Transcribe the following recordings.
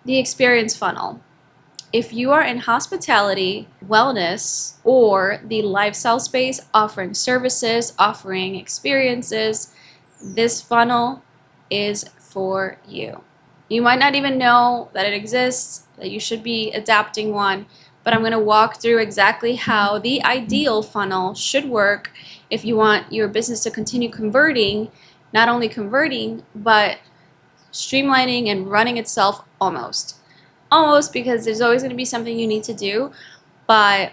the experience funnel. If you are in hospitality, wellness, or the lifestyle space, offering services, offering experiences, this funnel is for you. You might not even know that it exists, that you should be adapting one, but I'm going to walk through exactly how the ideal funnel should work if you want your business to continue converting, not only converting, but streamlining and running itself almost. Almost, because there's always going to be something you need to do, but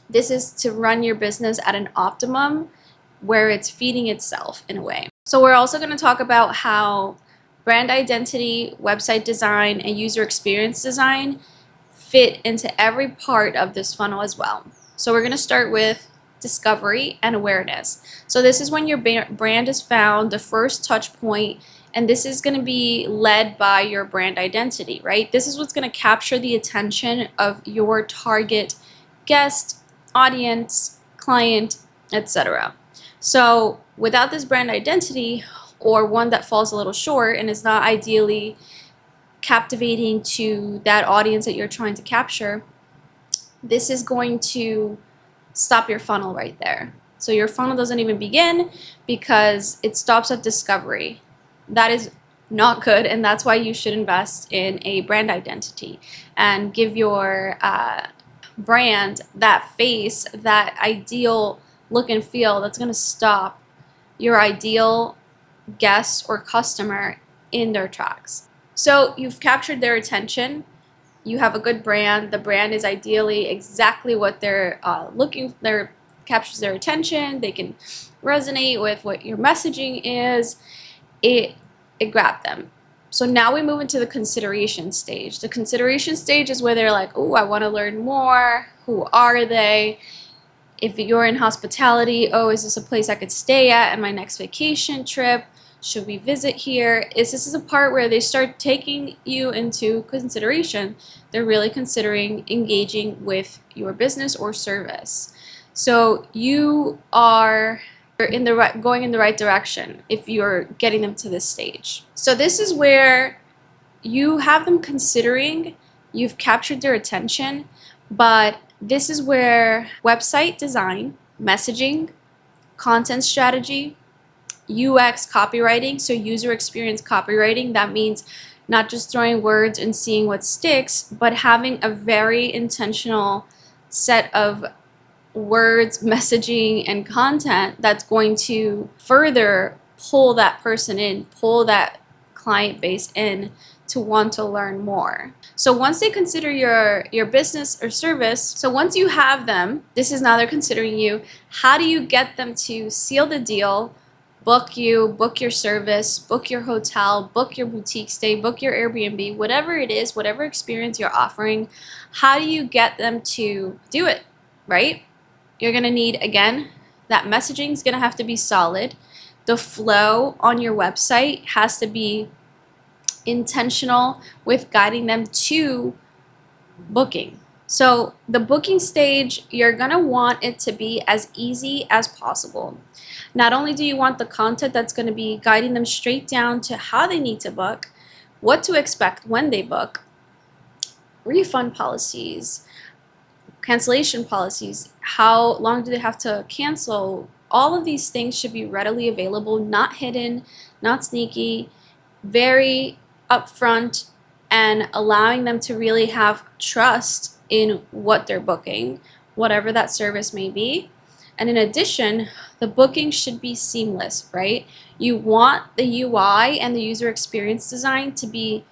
this is to run your business at an optimum where it's feeding itself in a way. So we're also going to talk about how brand identity, website design, and user experience design fit into every part of this funnel as well. So we're going to start with discovery and awareness. So this is when your brand is found, the first touch point, and this is going to be led by your brand identity, right? This is what's going to capture the attention of your target guest, audience, client, etc. So without this brand identity, or one that falls a little short and is not ideally captivating to that audience that you're trying to capture, this is going to stop your funnel right there. So your funnel doesn't even begin because it stops at discovery. That is not good, and that's why you should invest in a brand identity and give your brand that face, that ideal look and feel that's going to stop your ideal guest or customer in their tracks. So you've captured their attention. You have a good brand. The brand is ideally exactly what they're looking. They're captures their attention. They can resonate with what your messaging is. It grabbed them. So now we move into the consideration stage. The consideration stage is where they're like, oh, I want to learn more. Who are they? If you're in hospitality, oh, is this a place I could stay at my next vacation trip? Should we visit here? This is a part where they start taking you into consideration. They're really considering engaging with your business or service. So you are going in the right direction if you're getting them to this stage. So this is where you have them considering, you've captured their attention, but this is where website design, messaging, content strategy, UX copywriting, so user experience copywriting, that means not just throwing words and seeing what sticks, but having a very intentional set of words, messaging, and content that's going to further pull that person in, pull that client base in to want to learn more. So once they consider your business or service, so once you have them, this is now they're considering you, how do you get them to seal the deal, book you, book your service, book your hotel, book your boutique stay, book your Airbnb, whatever it is, whatever experience you're offering, how do you get them to do it, right? You're going to need, again, that messaging is going to have to be solid. The flow on your website has to be intentional with guiding them to booking. So the booking stage, you're going to want it to be as easy as possible. Not only do you want the content that's going to be guiding them straight down to how they need to book, what to expect when they book, refund policies, cancellation policies, how long do they have to cancel. All of these things should be readily available, not hidden, not sneaky, very upfront, and allowing them to really have trust in what they're booking, whatever that service may be. And in addition, the booking should be seamless, right? You want the UI and the user experience design to be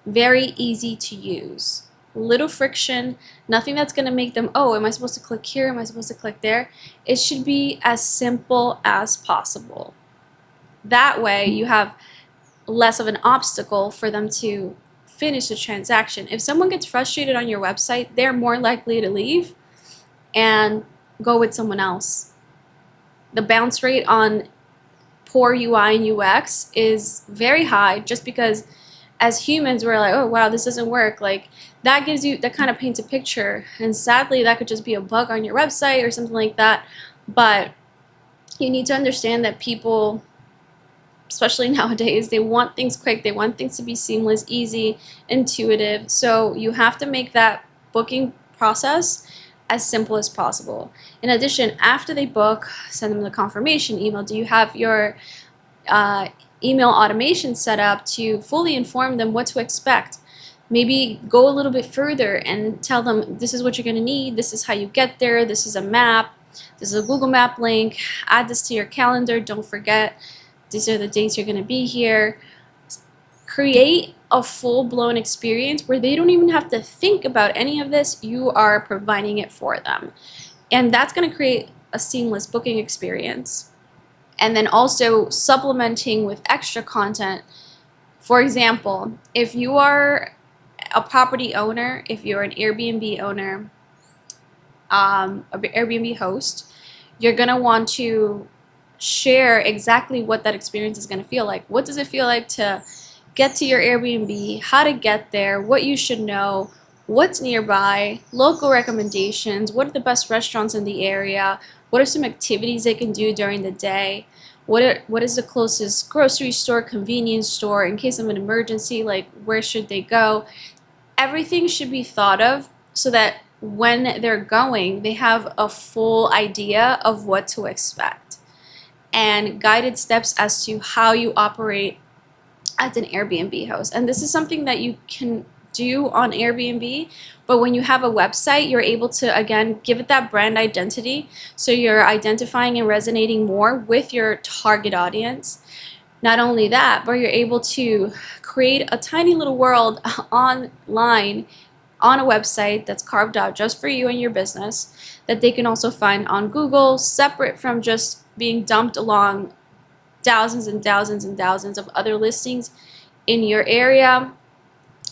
very easy to use. Little friction, nothing that's going to make them, oh, am I supposed to click here? Am I supposed to click there? It should be as simple as possible. That way you have less of an obstacle for them to finish the transaction. If someone gets frustrated on your website, they're more likely to leave and go with someone else. The bounce rate on poor UI and UX is very high just because as humans we're like, oh wow, this doesn't work. Like that kind of paints a picture, and sadly that could just be a bug on your website or something like that. But you need to understand that people especially nowadays, they want things quick, they want things to be seamless, easy, intuitive. So you have to make that booking process as simple as possible. In addition, after they book, send them the confirmation email. Do you have your email automation set up to fully inform them what to expect? Maybe go a little bit further and tell them this is what you're going to need, this is how you get there, this is a map, this is a Google Map link, add this to your calendar, don't forget, these are the dates you're going to be here. Create a full-blown experience where they don't even have to think about any of this, you are providing it for them. And that's going to create a seamless booking experience. And then also supplementing with extra content. For example, if you are a property owner, if you're an Airbnb owner, an Airbnb host, you're going to want to share exactly what that experience is going to feel like. What does it feel like to get to your Airbnb, how to get there, what you should know, what's nearby, local recommendations, what are the best restaurants in the area, what are some activities they can do during the day, what is the closest grocery store, convenience store, in case of an emergency, like where should they go. Everything should be thought of so that when they're going, they have a full idea of what to expect, and guided steps as to how you operate as an Airbnb host. And this is something that you can do on Airbnb, but when you have a website, you're able to, again, give it that brand identity, so you're identifying and resonating more with your target audience. Not only that, but you're able to create a tiny little world online on a website that's carved out just for you and your business, that they can also find on Google, separate from just being dumped along thousands and thousands and thousands of other listings in your area.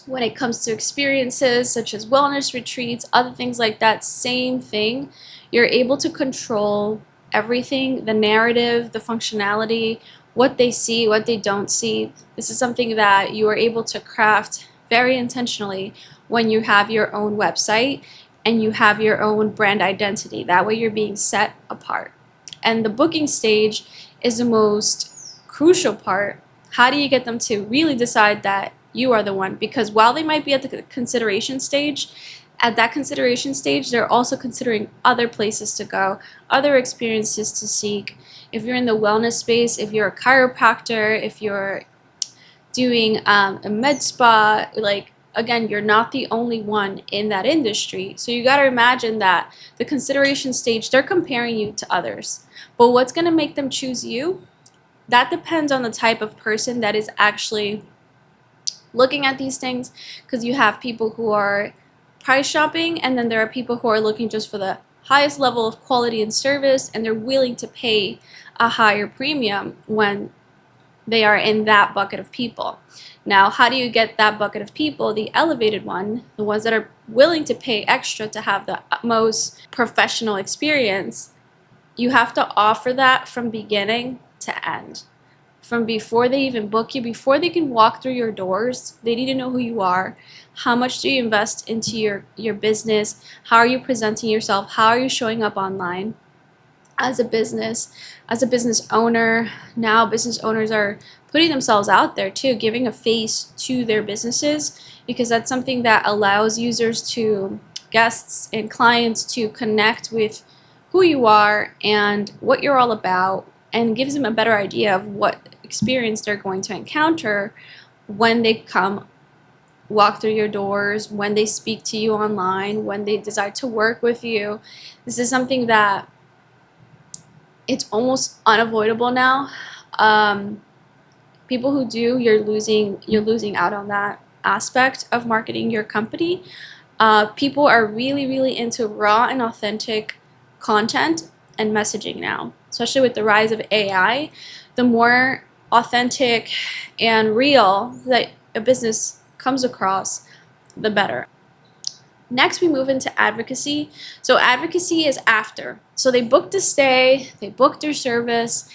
When it comes to experiences such as wellness retreats, other things like that, same thing. You're able to control everything, the narrative, the functionality, what they see, what they don't see. This is something that you are able to craft very intentionally when you have your own website and you have your own brand identity. That way you're being set apart. And the booking stage is the most crucial part. How do you get them to really decide that you are the one? Because while they might be at the consideration stage, at that consideration stage, they're also considering other places to go, other experiences to seek. If you're in the wellness space, if you're a chiropractor, if you're doing a med spa, like, again, you're not the only one in that industry. So you got to imagine that the consideration stage, they're comparing you to others. But what's going to make them choose you? That depends on the type of person that is actually looking at these things, because you have people who are price shopping, and then there are people who are looking just for the highest level of quality and service, and they're willing to pay a higher premium when they are in that bucket of people. Now, how do you get that bucket of people, the elevated one, the ones that are willing to pay extra to have the utmost professional experience? You have to offer that from beginning to end. From before they even book you, before they can walk through your doors, they need to know who you are. How much do you invest into your business? How are you presenting yourself? How are you showing up online as a business owner? Now business owners are putting themselves out there too, giving a face to their businesses, because that's something that allows users to, guests and clients, to connect with who you are and what you're all about, and gives them a better idea of what experience they're going to encounter when they come walk through your doors, when they speak to you online, when they decide to work with you. This is something that it's almost unavoidable now. People who do, you're losing out on that aspect of marketing your company. People are really into raw and authentic content and messaging now, especially with the rise of AI. The more authentic and real that a business comes across, the better. Next, we move into advocacy. So advocacy is after. So they booked a stay, they booked their service,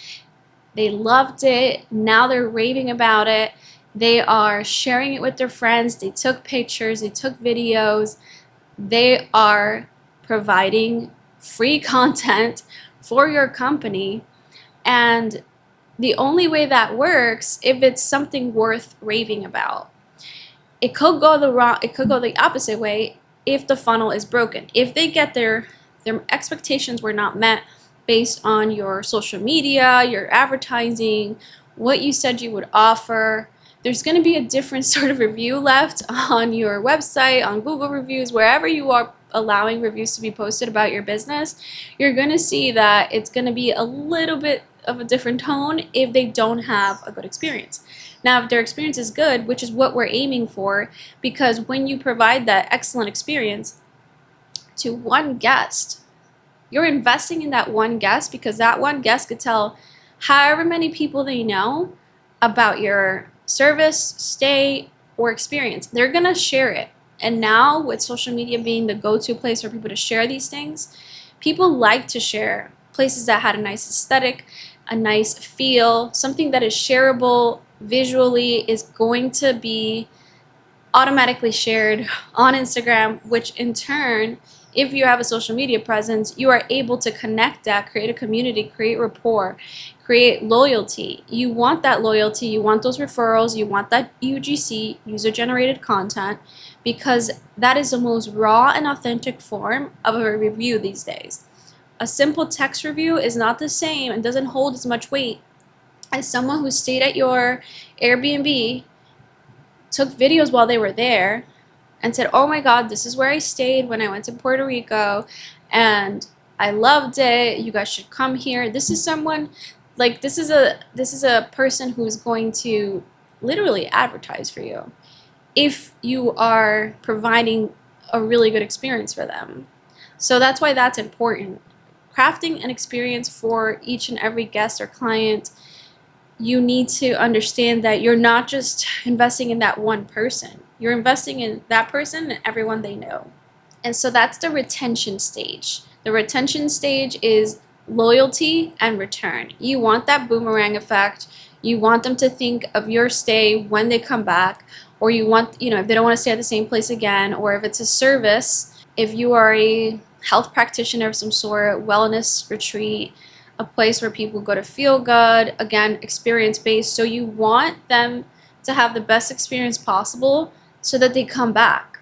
they loved it, now they're raving about it, they are sharing it with their friends, they took pictures, they took videos, they are providing free content for your company. And the only way that works if it's something worth raving about. It could go the opposite way if the funnel is broken. If they get their expectations were not met based on your social media, your advertising, what you said you would offer, there's going to be a different sort of review left on your website, on Google reviews, wherever you are allowing reviews to be posted about your business. You're going to see that it's going to be a little bit of a different tone if they don't have a good experience. Now, if their experience is good, which is what we're aiming for, because when you provide that excellent experience to one guest, you're investing in that one guest, because that one guest could tell however many people they know about your service, stay, or experience. They're gonna share it. And now with social media being the go-to place for people to share these things, people like to share places that had a nice aesthetic, a nice feel, something that is shareable visually is going to be automatically shared on Instagram, which in turn, if you have a social media presence, you are able to connect that, create a community, create rapport, create loyalty. You want that loyalty, you want those referrals, you want that UGC, user-generated content, because that is the most raw and authentic form of a review these days. A simple text review is not the same and doesn't hold as much weight as someone who stayed at your Airbnb, took videos while they were there, and said, oh my God, this is where I stayed when I went to Puerto Rico, and I loved it. You guys should come here. This is someone, like, this is a person who's going to literally advertise for you if you are providing a really good experience for them. So that's why that's important. Crafting an experience for each and every guest or client, you need to understand that you're not just investing in that one person. You're investing in that person and everyone they know. And so that's the retention stage. The retention stage is loyalty and return. You want that boomerang effect. You want them to think of your stay when they come back, or you want, if they don't want to stay at the same place again, or if it's a service, if you are a health practitioner of some sort, wellness retreat, a place where people go to feel good, again, experience-based. So you want them to have the best experience possible so that they come back,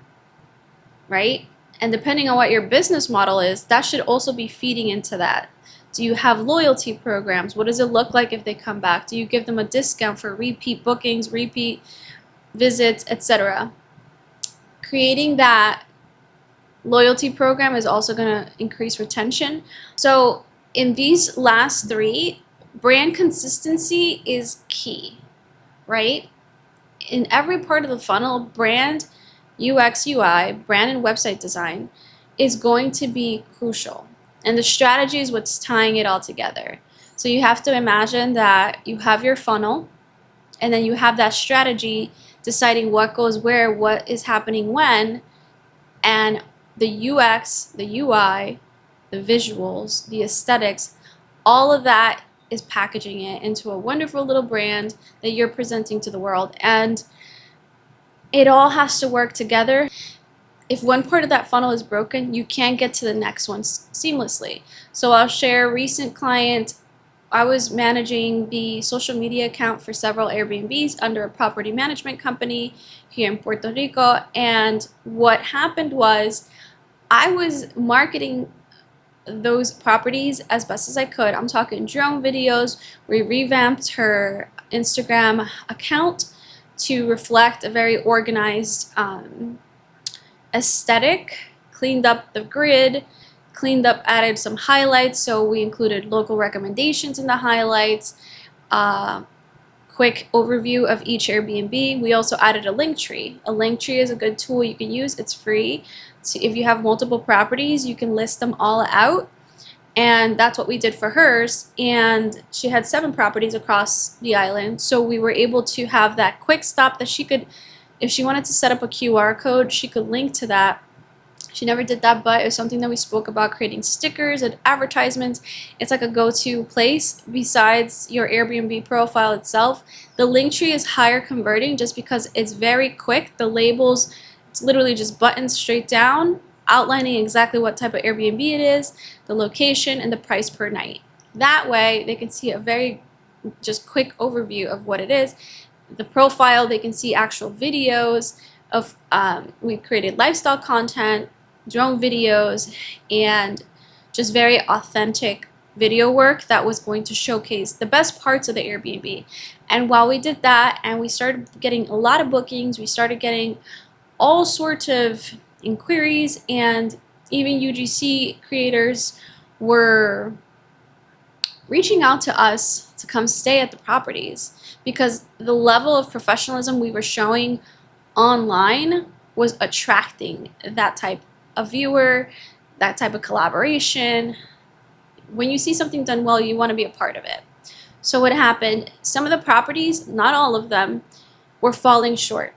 right? And depending on what your business model is, that should also be feeding into that. Do you have loyalty programs? What does it look like if they come back? Do you give them a discount for repeat bookings, repeat visits, etc.? Creating that loyalty program is also going to increase retention. So in these last three, brand consistency is key, right? In every part of the funnel, brand, UX, UI, brand and website design is going to be crucial. And the strategy is what's tying it all together. So you have to imagine that you have your funnel, and then you have that strategy deciding what goes where, what is happening when, and the UX, the UI, the visuals, the aesthetics, all of that is packaging it into a wonderful little brand that you're presenting to the world. And it all has to work together. If one part of that funnel is broken, you can't get to the next one seamlessly. So I'll share a recent client. I was managing the social media account for several Airbnbs under a property management company here in Puerto Rico. And what happened was I was marketing those properties as best as I could. I'm talking drone videos. We revamped her Instagram account to reflect a very organized aesthetic, cleaned up the grid, added some highlights. So we included local recommendations in the highlights, quick overview of each Airbnb. We also added a link tree. A link tree is a good tool you can use. It's free. So if you have multiple properties, you can list them all out. And that's what we did for hers. And she had 7 properties across the island. So we were able to have that quick stop that she could, if she wanted to set up a QR code, she could link to that. She never did that, but it was something that we spoke about, creating stickers and advertisements. It's like a go-to place besides your Airbnb profile itself. The link tree is higher converting just because it's very quick. The labels, it's literally just buttons straight down, outlining exactly what type of Airbnb it is, the location, and the price per night. That way, they can see a very just quick overview of what it is. The profile, they can see actual videos of, we created lifestyle content, drone videos, and just very authentic video work that was going to showcase the best parts of the Airbnb. And while we did that and we started getting a lot of bookings, we started getting all sorts of inquiries, and even UGC creators were reaching out to us to come stay at the properties, because the level of professionalism we were showing online was attracting that type of viewer, that type of collaboration. When you see something done well, you want to be a part of it. So what happened, some of the properties, not all of them, were falling short.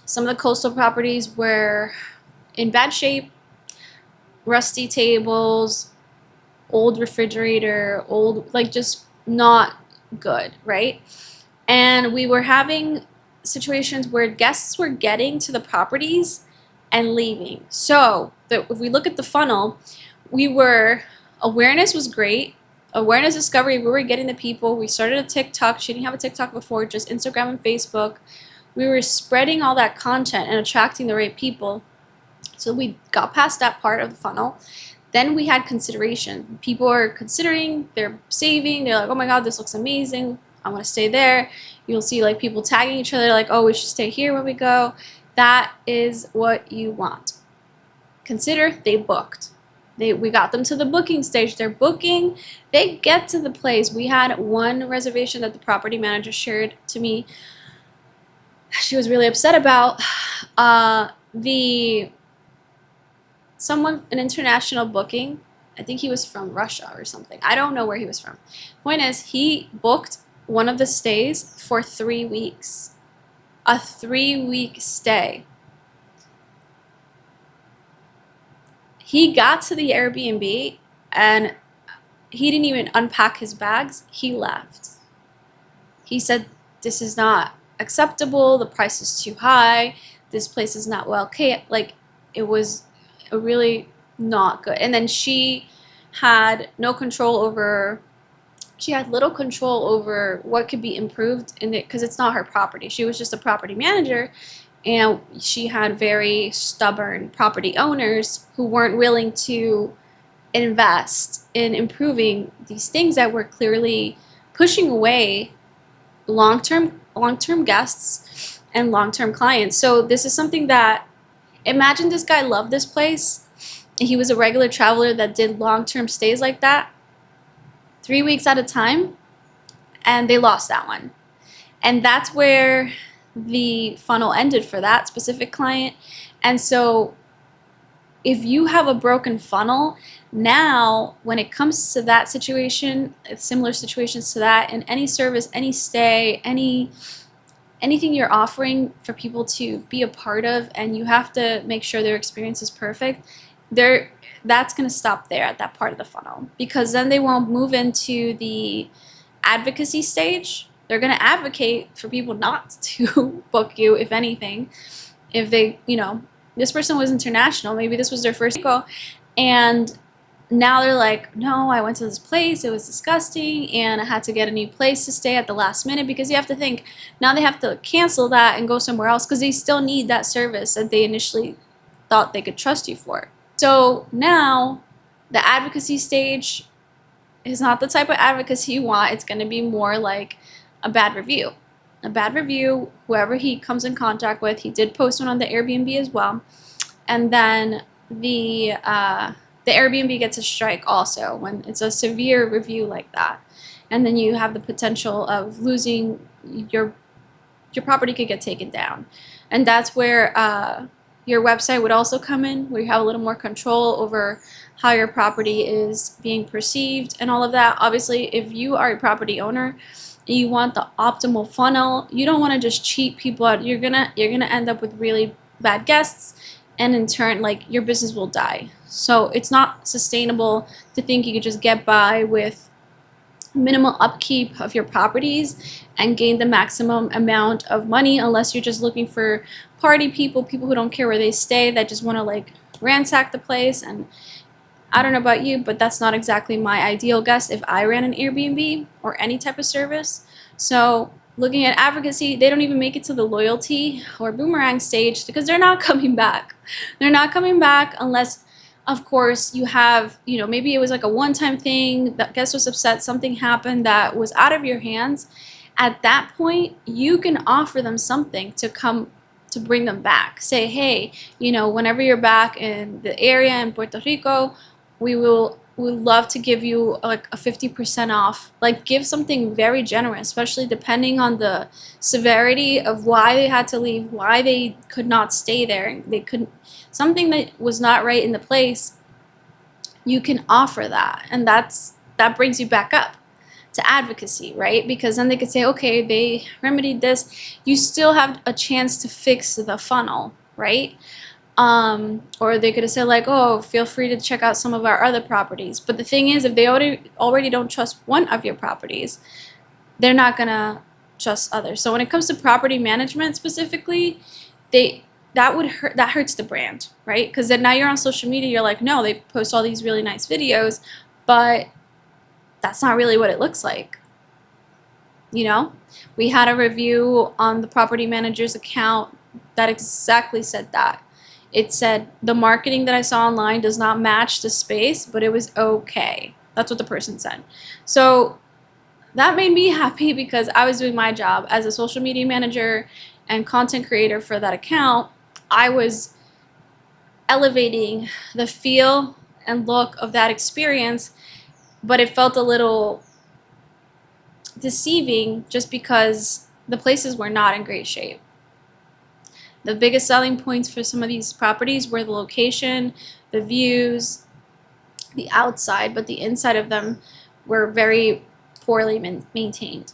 Some of the coastal properties were in bad shape, rusty tables, old refrigerator, old, like, just not good, right? And we were having situations where guests were getting to the properties and leaving. So if we look at the funnel, awareness was great. Awareness discovery, we were getting the people. We started a TikTok. She didn't have a TikTok before, just Instagram and Facebook. We were spreading all that content and attracting the right people. So we got past that part of the funnel. Then we had consideration. People are considering, they're saving, they're like, oh my God, this looks amazing, I want to stay there. You'll see like people tagging each other like, oh, we should stay here when we go. That is what you want. Consider, they booked. We got them to the booking stage. They're booking, they get to the place. We had one reservation that the property manager shared to me. She was really upset about. An international booking, I think he was from Russia or something. I don't know where he was from. Point is, he booked one of the stays for 3 weeks. A 3-week stay. He got to the Airbnb and he didn't even unpack his bags. He left. He said, this is not acceptable. The price is too high. This place is not well kept. Like, it was really not good. And then she had little control over what could be improved in it, because it's not her property. She was just a property manager, and she had very stubborn property owners who weren't willing to invest in improving these things that were clearly pushing away long-term guests and long-term clients. So this is something that, imagine this guy loved this place. He was a regular traveler that did long-term stays like that, 3 weeks at a time, and they lost that one. And that's where the funnel ended for that specific client. And so if you have a broken funnel, now when it comes to that situation, similar situations to that, in any service, any stay, anything you're offering for people to be a part of, and you have to make sure their experience is perfect, that's going to stop there at that part of the funnel, because then they won't move into the advocacy stage. They're going to advocate for people not to book you, if anything. If they, this person was international, maybe this was their first go, and now they're like, no, I went to this place, it was disgusting, and I had to get a new place to stay at the last minute, because you have to think, now they have to cancel that and go somewhere else, because they still need that service that they initially thought they could trust you for. So now the advocacy stage is not the type of advocacy you want. It's going to be more like a bad review. A bad review, whoever he comes in contact with. He did post one on the Airbnb as well. And then the Airbnb gets a strike also when it's a severe review like that. And then you have the potential of losing your property could get taken down. And that's where your website would also come in, where you have a little more control over how your property is being perceived and all of that. Obviously, if you are a property owner and you want the optimal funnel, you don't want to just cheat people out. You're gonna end up with really bad guests, and in turn, like, your business will die. So it's not sustainable to think you could just get by with minimal upkeep of your properties and gain the maximum amount of money, unless you're just looking for party people who don't care where they stay, that just want to like ransack the place. And I don't know about you, but that's not exactly my ideal guest if I ran an Airbnb or any type of service. So looking at advocacy, they don't even make it to the loyalty or boomerang stage because they're not coming back. They're not coming back unless, of course, you have, maybe it was like a one-time thing, that guest was upset, something happened that was out of your hands. At that point, you can offer them something to bring them back. Say, hey, whenever you're back in the area in Puerto Rico, we would love to give you like a 50% off. Like, give something very generous, especially depending on the severity of why they had to leave, why they could not stay there. They couldn't, something that was not right in the place. You can offer that, and that brings you back up to advocacy, right? Because then they could say, okay, they remedied this. You still have a chance to fix the funnel, right? Or they could have said like, oh, feel free to check out some of our other properties. But the thing is, if they already don't trust one of your properties, they're not gonna trust others. So when it comes to property management specifically, that hurts the brand, right? Because then now you're on social media, you're like, no, they post all these really nice videos, but that's not really what it looks like. We had a review on the property manager's account that exactly said that. It said, the marketing that I saw online does not match the space, but it was okay. That's what the person said. So that made me happy because I was doing my job as a social media manager and content creator for that account. I was elevating the feel and look of that experience, but it felt a little deceiving just because the places were not in great shape. The biggest selling points for some of these properties were the location, the views, the outside, but the inside of them were very poorly maintained.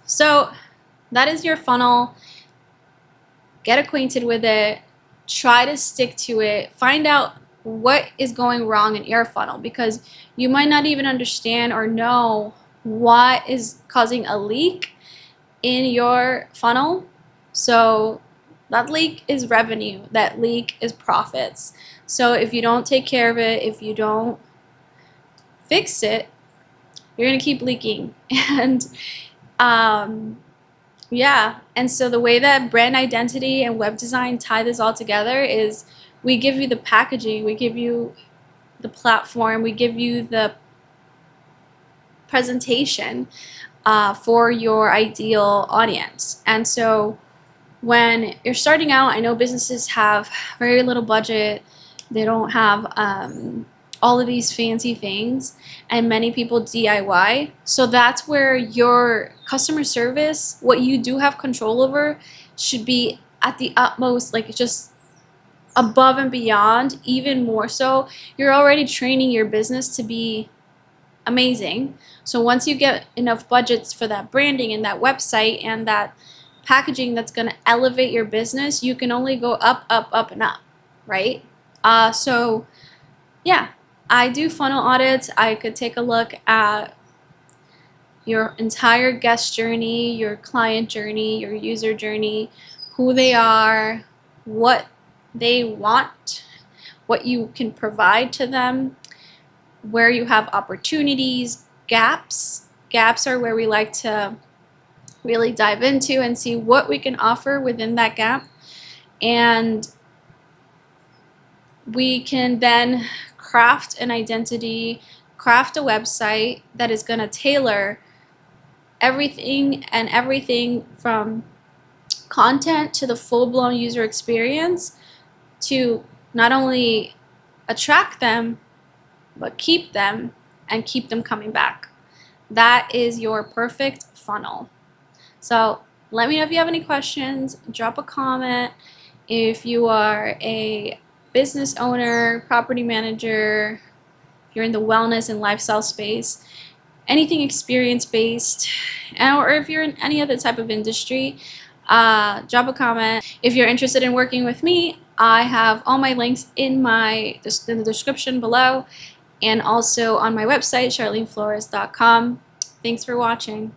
So that is your funnel. Get acquainted with it. Try to stick to it. Find out what is going wrong in your funnel, because you might not even understand or know what is causing a leak in your funnel. So that leak is revenue. That leak is profits. So if you don't take care of it, if you don't fix it, you're going to keep leaking. And yeah, and so the way that brand identity and web design tie this all together is we give you the packaging, we give you the platform, we give you the presentation for your ideal audience. And so when you're starting out, I know businesses have very little budget. They don't have all of these fancy things, and many people DIY. So that's where your customer service, what you do have control over, should be at the utmost, like just above and beyond, even more so. You're already training your business to be amazing. So once you get enough budgets for that branding and that website and that packaging that's going to elevate your business, you can only go up, up, up, and up, right? So yeah, I do funnel audits. I could take a look at your entire guest journey, your client journey, your user journey, who they are, what they want, what you can provide to them, where you have opportunities, gaps. Gaps are where we like to really dive into and see what we can offer within that gap. And we can then craft an identity, craft a website that is going to tailor everything from content to the full-blown user experience to not only attract them, but keep them and keep them coming back. That is your perfect funnel. So let me know if you have any questions. Drop a comment. If you are a business owner, property manager, if you're in the wellness and lifestyle space, anything experience-based, or if you're in any other type of industry, drop a comment. If you're interested in working with me, I have all my links in the description below, and also on my website, charleneflores.com. Thanks for watching.